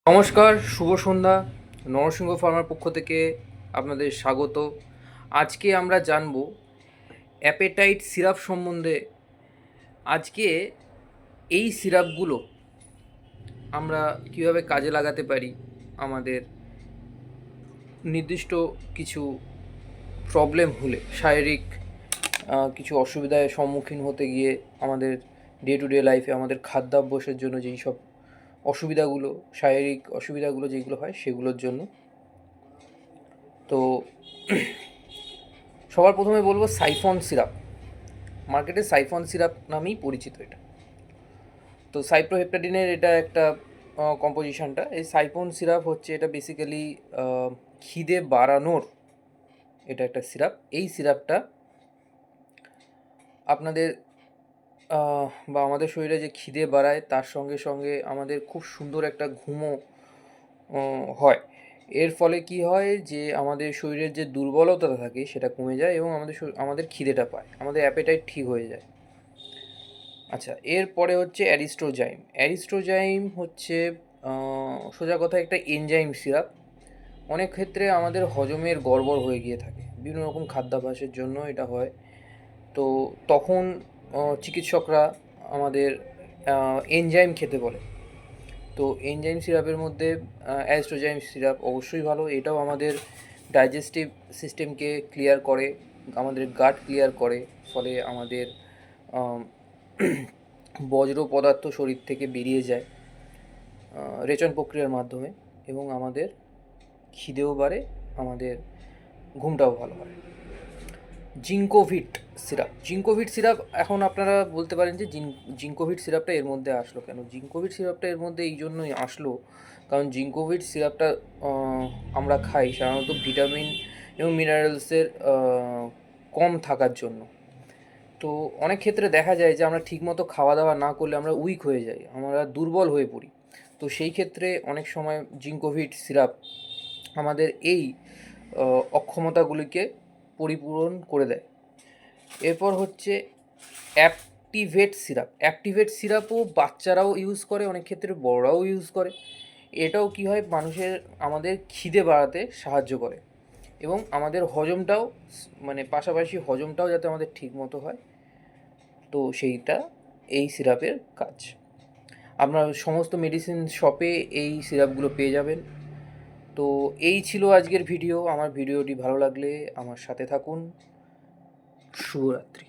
নমস্কার, শুভ সন্ধ্যা। নরসিংহ ফার্মার পক্ষ থেকে আপনাদের স্বাগত। আজকে আমরা জানব অ্যাপেটাইট সিরাপ সম্বন্ধে। আজকে এই সিরাপগুলো আমরা কীভাবে কাজে লাগাতে পারি আমাদের নির্দিষ্ট কিছু প্রবলেম হলে, শারীরিক কিছু অসুবিধার সম্মুখীন হতে গিয়ে আমাদের ডে টু ডে লাইফে আমাদের খাদ্যাভ্যাসের জন্য যেই সব অসুবিধাগুলো, শারীরিক অসুবিধাগুলো যেগুলো হয় সেগুলোর জন্য। তো সবার প্রথমে বলবো সাইফন সিরাপ। মার্কেটে সাইফন সিরাপ নামেই পরিচিত এটা। তো সাইপ্রোহেপ্টাডিনের এটা একটা কম্পোজিশনটা। এই সাইফন সিরাপ হচ্ছে এটা বেসিক্যালি খিদে বাড়ানোর এটা একটা সিরাপ। এই সিরাপটা আপনাদের বা আমাদের শরীরে যে খিদে বাড়ায় তার সঙ্গে সঙ্গে আমাদের খুব সুন্দর একটা ঘুমও হয়। এর ফলে কি হয় যে আমাদের শরীরের যে দুর্বলতা থাকে সেটা কমে যায় এবং আমাদের খিদেটা পায়, আমাদের অ্যাপেটাইট ঠিক হয়ে যায়। আচ্ছা, এরপরে হচ্ছে অ্যারিস্ট্রোজাইম। অ্যারিস্ট্রোজাইম হচ্ছে সোজা কথা একটা এনজাইম সিরাপ। অনেক ক্ষেত্রে আমাদের হজমের গড়বড় হয়ে গিয়ে থাকে, বিভিন্ন রকম খাদ্যাভ্যাসের জন্য এটা হয়। তো তখন চিকিৎসকরা আমাদের এনজাইম খেতে বলে। তো এনজাইম সিরাপের মধ্যে অ্যাস্ট্রোজাইম সিরাপ অবশ্যই ভালো। এটাও আমাদের ডাইজেস্টিভ সিস্টেমকে ক্লিয়ার করে, আমাদের গাট ক্লিয়ার করে, ফলে আমাদের বজ্র পদার্থ শরীর থেকে বেরিয়ে যায় রেচন প্রক্রিয়ার মাধ্যমে, এবং আমাদের খিদেও বাড়ে, আমাদের ঘুমটাও ভালো হয়। জিঙ্কোভিট সিরাপ। জিঙ্কোভিট সিরাপ এখন আপনারা বলতে পারেন যে জিঙ্কোভিট সিরাপটা এর মধ্যে আসলো কেন? জিঙ্কোভিট সিরাপটা এর মধ্যে এই জন্যই আসলো কারণ জিঙ্কোভিট সিরাপটা আমরা খাই সাধারণত ভিটামিন এবং মিনারেলসের কম থাকার জন্য। তো অনেক ক্ষেত্রে দেখা যায় যে আমরা ঠিকমতো খাওয়া দাওয়া না করলে আমরা উইক হয়ে যাই, আমরা দুর্বল হয়ে পড়ি। তো সেই ক্ষেত্রে অনেক সময় জিঙ্কোভিট সিরাপ আমাদের এই অক্ষমতাগুলিকে পরিপূরণ করে দেয়। এরপর হচ্ছে অ্যাক্টিভেট সিরাপ। অ্যাক্টিভেট সিরাপও বাচ্চারাও ইউজ করে, অনেক ক্ষেত্রে বড়রাও ইউজ করে। এটাও কী হয়, আমাদের খিদে বাড়াতে সাহায্য করে এবং আমাদের হজমটাও, মানে পাশাপাশি হজমটাও যাতে আমাদের ঠিক মতো হয়, তো সেইটা এই সিরাপের কাজ। আপনার সমস্ত মেডিসিন শপে এই সিরাপগুলো পেয়ে যাবেন। তো এই ছিল আজকের ভিডিও। আমার ভিডিওটি ভালো লাগলে আমার সাথে থাকুন। শুভরাত্রি।